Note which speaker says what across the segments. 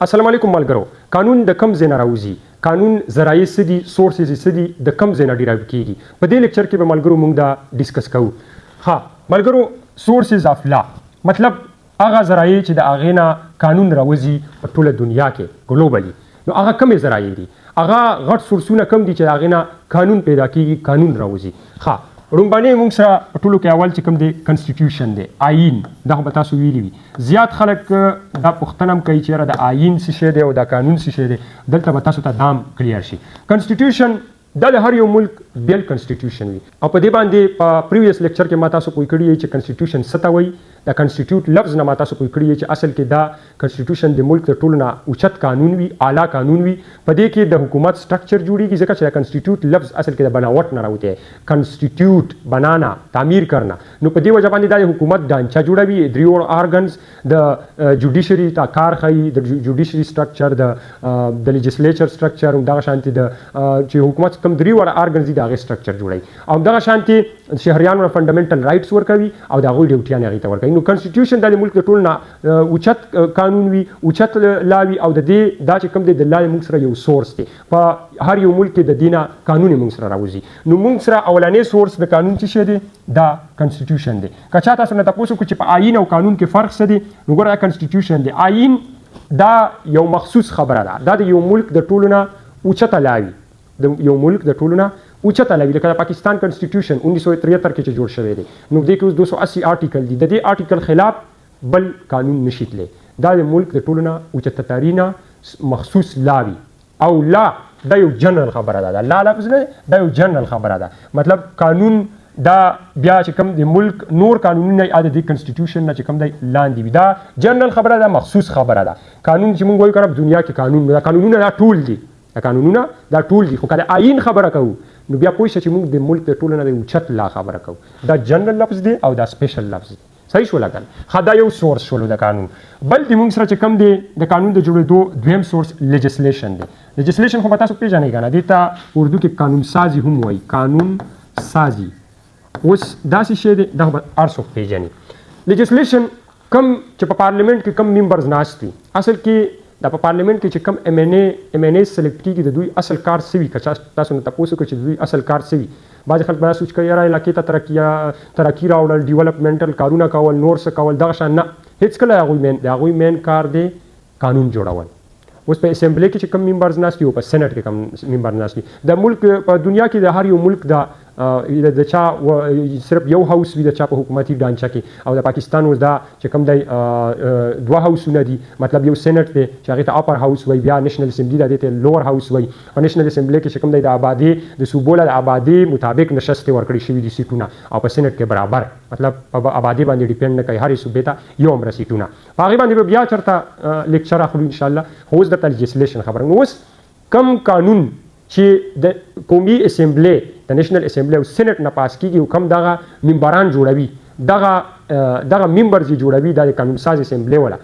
Speaker 1: السلام علیکم ملګرو. قانون د کم ځای نه راوځي؟ قانون ذرایع څه دي؟ سورسز څه دي؟ د کم ځای نه ډیرایو کیږي؟ په دې لیکچر کې به ملګرو موږ دا ډیسکس کوو. ها ملګرو، سورسز اف لا مطلب هغه ذرایع چې د هغې نه قانون راوځي په ټوله دنیا کې ګلوبلي. نو هغه کمې ذرایع دي؟ هغه غټ سورسونه کم دي چې د هغې نه قانون پیدا کیږي، قانون راوځي. ها رومبانې موږ سره په ټولو کې اول چې کوم دی کنسټیټیوشن دی، آئین. دا خو به تاسو ویلي وي. زیات خلک دا پوښتنه هم کوي چې یاره د آئین څه شی دی او د قانون څه شی دی. دلته به تاسو ته دام کلیر شي. کنسټیټیوشن دا د هر یو ملک بیل کنسټیټیوشن وي او په دې باندې په پریویس لیکچر کې ما تاسو پوه کړي چې کنسټیټیوشن څه ته وایي. د کنسټیټیوټ لفظ نه ما تاسو پوه کړي چې اصل کې دا کنسټیټیوشن د ملک د ټولو نه اوچت قانون وي، اعلی قانون وي. په دې کې د حکومت سټرکچر جوړیږي ځکه چې د کنسټیټیوټ لفظ اصل کې د بناوټ نه راوتی دی. کنسټیټیوټ بنانا، تعمیر کرنا. نو په دې وجه باندې دا د حکومت ډانچه جوړوي. دریو ارګنز د جوډیشري تا کار ښیي، د جوډیشري سټرکچر، د لیجسلیچر سټرکچر، همدغه شانتې د چې حکومت کوم دریو ارګنز دي د هغې سټرکچر جوړوي. او همدغه شانتې شهریانو فنډامنټل رایټس ورکوي او د هغوی ډیوټیانې هغې ته ورکوي. نو کنسټیټیوشن دا د ملک د ټولو نه اوچت قانون وي، اوچت لا وي او د دې دا چې کوم دی د لا موږ سره یو سورس دی. په هر یو ملک کې د دې نه قانون موږ سره راوځي. نو موږ سره اولنی سورس د قانون څه شی دی؟ دا کنسټیټیوشن دی. که چا تاسو نه تپوس وکړو چې په آئین او قانون کې فرق څه دی، نو ګوره دا کنسټیټیوشن دی. آئین دا یو مخصوص خبره ده. دا د یو ملک د ټولو نه اوچته لا وي، د یو ملک د ټولو نه اوچته لا وي. لکه د پاکستان کنسټیټیوشن 1973 کې چې جوړ شوی دی، نو دې کې اوس 280 آرټیکل دي. د دې آرټیکل خلاف بل قانون نشي تللی. دا د ملک د ټولو نه اوچته ترینه مخصوص لا وي. او لا دا یو جنرال خبره ده. لا لفظ نه، دا یو جنرال خبره ده. مطلب قانون دا بیا چې کوم د ملک نور قانونونه د دې کنسټیټیوشن نه چې کوم دی لاندې وي. دا جنرال خبره ده، مخصوص خبره ده. قانون چې موږ وایو کنه په دنیا کې قانون، دا قانونونه دا ټول دي، دا قانونونه دا ټول دي. خو که د آئین خبره کوو نو بیا پوه شه چې موږ د ملک د ټولو نه د اوچت لا خبره کوو. دا جنرال لفظ دی او دا سپیشل لفظ دی. صحیح شوله کنه؟ ښه، دا یو سورس شولو د قانون. بل د موږ سره چې کوم دی د قانون د جوړېدو دویم سورس لیجسلیشن دی. لیجسلیشن خو به تاسو پیژنئ کنه، دې ته اردو کې قانون سازي هم وایي. قانون سازي اوس داسې شی دی، دا به هر څوک پیژني. لیجسلیشن کم چې په پارلیمنټ کې کم ممبرز ناست وي، اصل کې دا په پارلیمنټ کې چې کم ایم این اے سلیکټ کېږي د دوی اصل کار څه وي. که تاسو نه تپوس وکړو چې د دوی اصل کار څه وي، بعضې خلک به دا سوچ کوي یاره علاقې ته ترقي راوړل، ډیولپمنټل کارونه کول، نور څه کول، دغه شان نه. هېڅ کله د هغوی مین کار دی قانون جوړول. اوس په اسمبلی کې چې کوم ممبرز ناست وي او په سینټ کې کوم ممبر ناست وي، د ملک په دنیا کې د هر یو ملک د چا صرف یو هاوس وي د چا په حکومتي ډانچه کې. او د پاکستان اوس دا چې کوم دی دوه هاوسونه دي. مطلب یو سینټ دی چې هغې ته اپر هاوس وایي، بیا نیشنل اسمبلی دا دې ته لوور هاوس وایي. په نیشنل اسمبلی کې چې کوم دی د آبادۍ د صوبو له د آبادۍ مطابق نشستې ورکړې شوي دي سیټونه، او په سینټ کې برابر، مطلب په آبادۍ باندې ډیپینډ نه کوي، هرې صوبې ته یو عمره سیټونه. په هغې باندې به بیا چېرته لیکچر اخلو انشاءالله. خو اوس درته لیجسلیشن خبره. نو اوس کم قانون چې د قومي اسمبلی، د نیشنل اسمبلی او سینټ نه پاس کېږي او کم دغه ممبران جوړوي، دغه ممبرز یې جوړوي، دا د قانون ساز اسمبلی والا،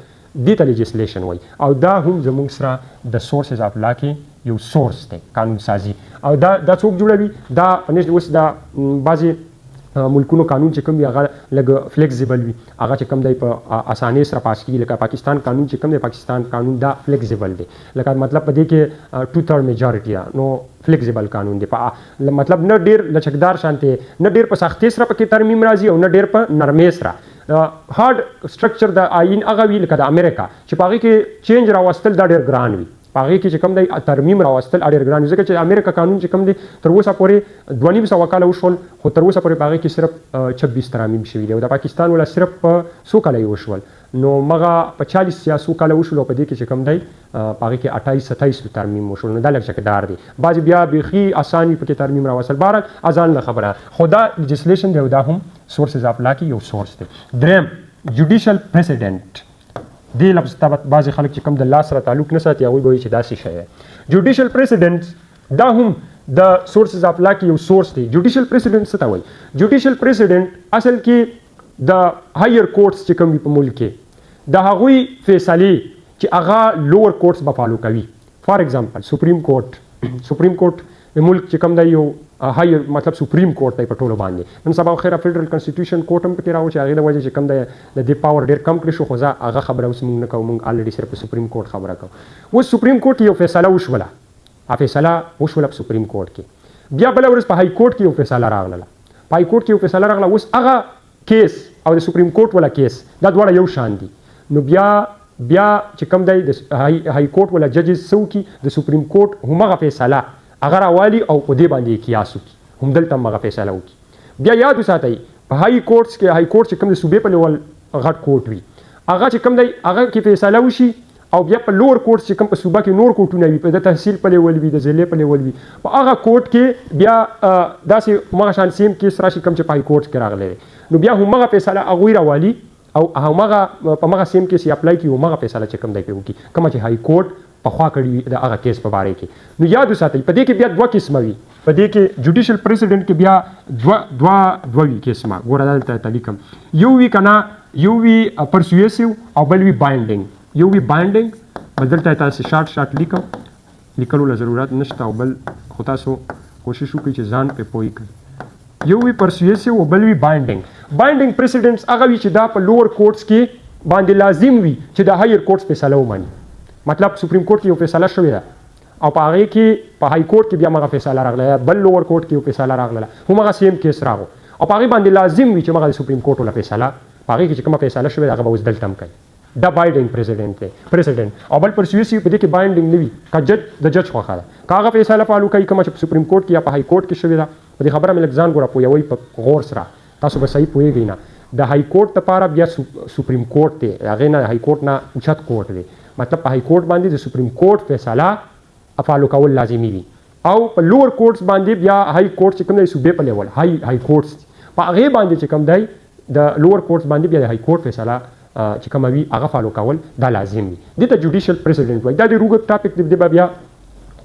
Speaker 1: دې ته لیجسلیشن وایي. او دا هم زموږ سره د سورسز اف لا کې یو سورس دی، قانون سازي. او دا څوک جوړوي؟ دا اوس دا بعضې ملکونو قانون چې کوم وي هغه لږ فلیکزیبل وي، هغه چې کوم دی په اسانۍ سره پاس کېږي. لکه پاکستان قانون چې کوم دی، پاکستان قانون دا فلیکزیبل دی. لکه مطلب په دې کې 2/3 میجارټي ده، نو فلیکزیبل قانون دی. مطلب نه ډېر لچکدار شانتې، نه ډېر په سختۍ سره پکې ترمیم راځي او نه ډېر په نرمۍ سره. هارډ سټرکچر د آئین هغه وي لکه د امریکا چې په هغې کې چینج راوستل دا ډېر ګران وي. په هغې کې چې کوم دی ترمیم راوستل ډېر ګران وي، ځکه چې امریکا قانون چې کوم دی تر اوسه پورې 2.5 کاله وشول، خو تر اوسه پورې په هغې کې صرف 26 ترامیم شوي دي. او د پاکستان والا صرف په 100 کاله یې وشول. نو مغه په 40 یا 100 کاله وشول او په دې کې چې کوم دی په هغې کې 28-27 ترمیم وشول. نو دا لږ چکدار دی. بعضې بیا بیخي اسان وي پکې ترمیم راوستل. بهرحال ازان نه خبره، خو دا لیجسلیشن دی او دا هم سورسز اف لا کې یو سورس دی. دریم جوډیشل پریسیډنټ. دې لفظ ته بعضې خلک چې کوم د لا سره تعلق نه ساتي هغوی به وایي چې داسې شی دی. جوډیشل پریسیډنټ دا هم د سورسز اف لا کې یو سورس دی. جوډیشل پریسیډنټ څه ته وایي؟ جوډیشل پریسیډنټ اصل کې د هایر کورټس چې کوم وي په ملک کې، د هغوی فیصلې چې هغه لوور کورټس به فالو کوي. فار ایگزامپل سپریم کورټ ملک چې کوم دی یو های مطلب سپریم کورټ دی په ټولو باندې نن سبا خیره فدرل کنسټیټیوشن کورټ هم پکې راو چې هغې د وجې چې کوم دی د دې پاور ډېر کم کړی شو خو زه هغه خبره اوس موږ نه کوو موږ الریډي صرف په سپریم کورټ خبره کوو اوس سپریم کورټ یو فیصله وشوله فیصله وشوله په سپریم کورټ کې بیا بله ورځ په های کورټ کې یو فیصله راغله په های کورټ کې یو فیصله راغله اوس هغه کیس او د سپریم کورټ والا کیس دا دواړه یو شان دي نو بیا چې کوم دی د های کورټ والا ججز څه وکړي د سپریم کورټ همغه فیصله هغه راوالي او په دې باندې یې قیاس وکړي هم دلته هم هغه فیصله وکړي بیا یاد وساتئ په های کورټس کې های کورټ چې کوم د صوبې په لیول غټ کورټ وي هغه چې کوم دی هغه کې فیصله وشي او بیا په لوور کورټ چې کوم په صوبه کې نور کورټونه وي په د تحصیل په لیول وي د ضلع په لیول وي په هغه کورټ کې بیا داسې همغه شان سیم کیس راشي کوم چې په های کورټ کې راغلی دی نو بیا همغه فیصله هغوی راوالي او همغه په همغه سیم کیس یې اپلای کړي همغه فیصله چې کوم دی پرې وکړي کومه چې های کورټ پخوا کړي وي د هغه کیس په باره کې نو یاد وساتئ په دې کې بیا دوه قسمه وي په دې کې جوډیشل پریسیډنټ کې بیا دوه وي قسمه ګوره دلته لیکم یو وي که نه یو وي پرسویسیو او بل وي بایندنګ یو وي بایندنګ بل دلته تاسو شارټ لیکم لیکلو له ضرورت نشته او بل خو تاسو کوشش وکړئ چې ځان پرې پوه کړئ یو وي پرسویسیو او بل وي بایندنګ پریسیډنټس هغه وي چې دا په لوور کورټس کې باندې لازم وي چې د هایر کورټس فیصله ومني مطلب سپریم کورټ کې یو فیصله شوې ده او په هغې کې په های کورټ کې بیا هغه فیصله راغله بل لوور کورټ کې یو فیصله راغله همغه سیم کیس راغو او په هغې باندې لازم وي چې هغه د سپریم کورټ والا فیصله په هغې کې چې کومه فیصله شوې ده هغه به اوس دلته هم کوي دا بایډنګ پریسیډنټ او بل پرسویسیو په دې کې بایډنګ نه وي که جج د جج خوښه ده که هغه فیصله فالو کوي کومه چې په سپریم کورټ کې یا په های کورټ کې شوې ده په دې خبره مې لږ ځان ګوره پوهوئ په غور سره تاسو به صحیح پوهېږئ نه د های کورټ دپاره بیا سپریم کورټ دی هغې نه های کورټ نه اوچت کورټ دی مطلب په های کورټ باندې د سپریم کورټ فیصله فالو کول لازمي وي او په لوور کورټس باندې بیا های کورټ چې کوم دی صوبې په لیول های کورټس په هغې باندې چې کوم دی د لوور کورټس باندې بیا د های کورټ فیصله چې کومه وي هغه فالو کول دا لازم وي دې ته جوډیشل پریسیډنټ وایي دا ډېر اوږد ټاپک دی دې به بیا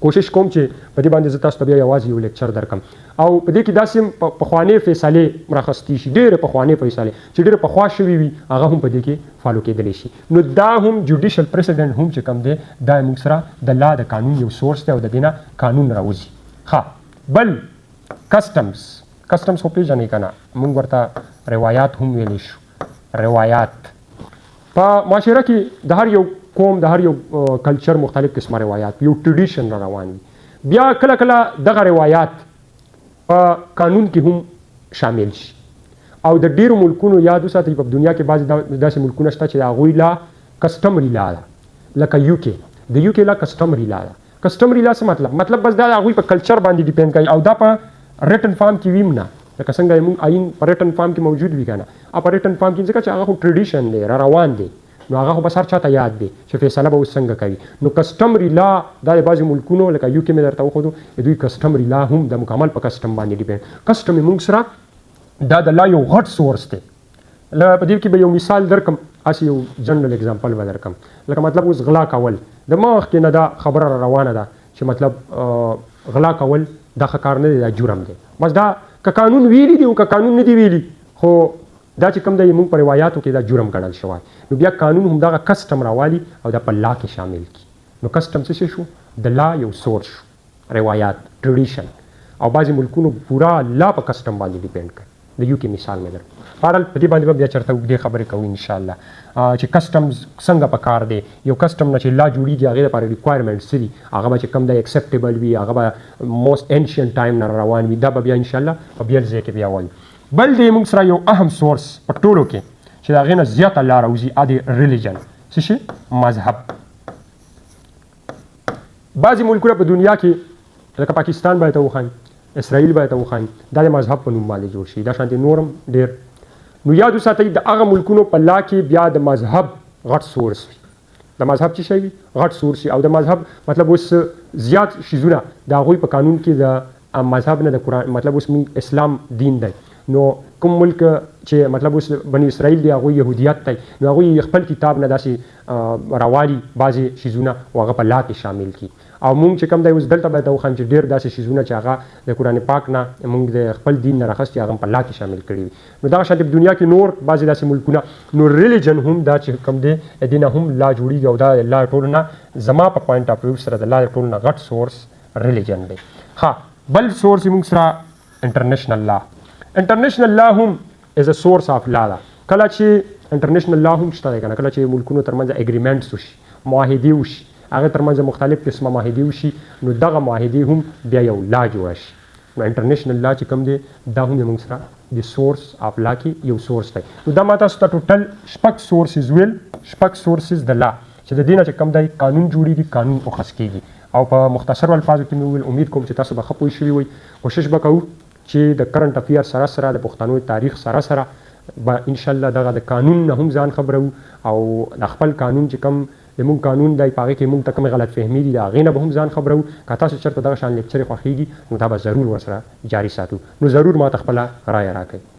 Speaker 1: کوشش کوم چې په دې باندې زه تاسو ته بیا یوازې یو لیکچر درکړم او په دې کې داسې پخوانۍ فیصلې راخیستې شي ډېرې پخوانۍ فیصلې چې ډېرې پخوا شوي وي هغه هم په دې کې فالو کېدلی شي نو دا هم جوډیشل پریسیډنټ هم چې کوم دی دا موږ سره د لا د قانون یو سورس دی او د دې نه قانون راوځي ښه بل کسټمز خو پېژنئ که نه موږ ورته روایات هم ویلی شو روایات په معاشره کې د هر یو قوم د هر یو کلچر مختلف قسمه روایات یو ټریډیشن را روان وي بیا کله کله دغه روایات په قانون کې هم شامل شي او د ډیرو ملکونو یاد وساتئ په دنیا کې بعضې داسې ملکونه شته چې د هغوی لا کسټمري لا ده لکه UK د UK لا کسټمري لا ده کسټمري لا څه مطلب بس دا د هغوی په کلچر باندې ډیپینډ کوي او دا په ریټن فارم کې ویم نه لکه څنګه موږ آیین په ریټن فارم کې موجود وي که نه او په ریټن فارم کې ځکه چې هغه خو ټریډیشن دی را روان دی نو هغه خو بس هر چاته یاد دی چې فیصله به اوس څنګه کوي نو کسټمري لا دا د بعضې ملکونو لکه UK مې درته وښودو دوی کسټمري لا هم د مکمل په کسټم باندې ډیپینډ کسټم یې موږ سره دا د لا یو غټ سورس دی په دې کې به یو مثال درکم هسې یو جنرل اګزامپل به درکم لکه مطلب اوس غلا کول د مخکې نه دا خبره را روانه ده چې مطلب غلا کول دا ښه کار نه دی دا جرم دی بس دا که قانون ویلي دی او که قانون نه دی ویلي خو دا چې کوم دی موږ په روایاتو کې دا جرم ګڼل شوی نو بیا قانون هم دغه کسټم راوالي او دا په لا کې شامل کړي نو کسټم څه شو د لا یو سورس شو روایات ټریډیشن او بعضې ملکونو پورا لا په کسټم باندې ډیپینډ کوي د UK مثال مې در بهرحال په دې باندې به بیا چېرته اوږدې خبرې کوو انشاءالله چې کسټمز څنګه پکار دی یو کسټم نه چې لا جوړېږي هغې دپاره ریکوایرمنټ څه دي هغه به چې کوم دی اکسپټیبل وي هغه به موسټ انشینټ ټایم نه روان وي دا به بیا انشاءالله په بل ځای کې بیا وایو بل دی موږ سره یو اهم سورس په ټولو کې چې د هغې نه زیاته لاره وځي د ریلیجن څه شي مذهب بعضې ملکونه په دنیا کې لکه پاکستان باید ته وښایم اسرائیل باید ته وښایم دا د مذهب په نوم باندې جوړ شي دا شانتې نورم ډېر نو یاد وساتئ د هغه ملکونو په لا کې بیا د مذهب غټ سورس وي د مذهب څه شی وي غټ سورس وي او د مذهب مطلب اوس زیات شیزونه د هغوی په قانون کې د مذهب نه د قرآن مطلب اوس موږ اسلام دین دی نو کوم ملک چې مطلب اوس بني اسرائیل دی هغوی یهودیت دی نو هغوی خپل کتاب نه داسې راوالي بعضې شیزونه او هغه په لا کې شامل کړي او موږ چې کوم دی اوس دلته باید وښایم چې ډېر داسې شیزونه چې هغه د قرآن پاک نه موږ د خپل دین نه راخیستي هغه هم په لا کې شامل کړي وي نو دغه شانتې په دنیا کې نور بعضې داسې ملکونه نو ریلیجن هم دا چې کوم دی د دې نه هم لا جوړېږي او دا د لا ټولو نه زما په پوینټ اف ویو سره د لا د ټولو نه غټ سورس ریلیجن دی ښه بل سورس موږ سره انټرنیشنل لا. انټرنیشنل لا هم از ا سورس اف لا ده. کله چې انټرنیشنل لا هم شته کنه، کله چې ملکونو ترمنځ اګریمنټس وشي، معاهدې وشي، هغه ترمنځ مختلف قسمه معاهدې وشي، نو دغه معاهدې هم بیا یو لا جوړ شي. نو انټرنیشنل لا چې کوم دی دا هم موږ سره د سورس اف لا کې یو سورس دی. نو دا ما تاسو ته ټوټل شپږ سورسز ویل، شپږ سورسز د لا چې د دې نه چې کوم دی قانون جوړیږي، قانون اخذ کیږي. او په مختصر الفاظو کې مې ویل، امید کوم چې تاسو به ښه پوه شوي وئ. کوشش به کوو چې د کرنٹ افیر سره سره د پښتنو تاریخ سره سره به انشاءالله دغه د قانون نه هم ځان خبرو، او د خپل قانون چې کوم زموږ قانون دی په هغې کې موږ ته کومې غلط فهمي دي د هغې نه به هم ځان خبرو. که تاسو چېرته دغه شان لیکچرې خوښېږي نو دا به ضرور ورسره جاري ساتو. نو ضرور ما ته خپله رایه راکړئ.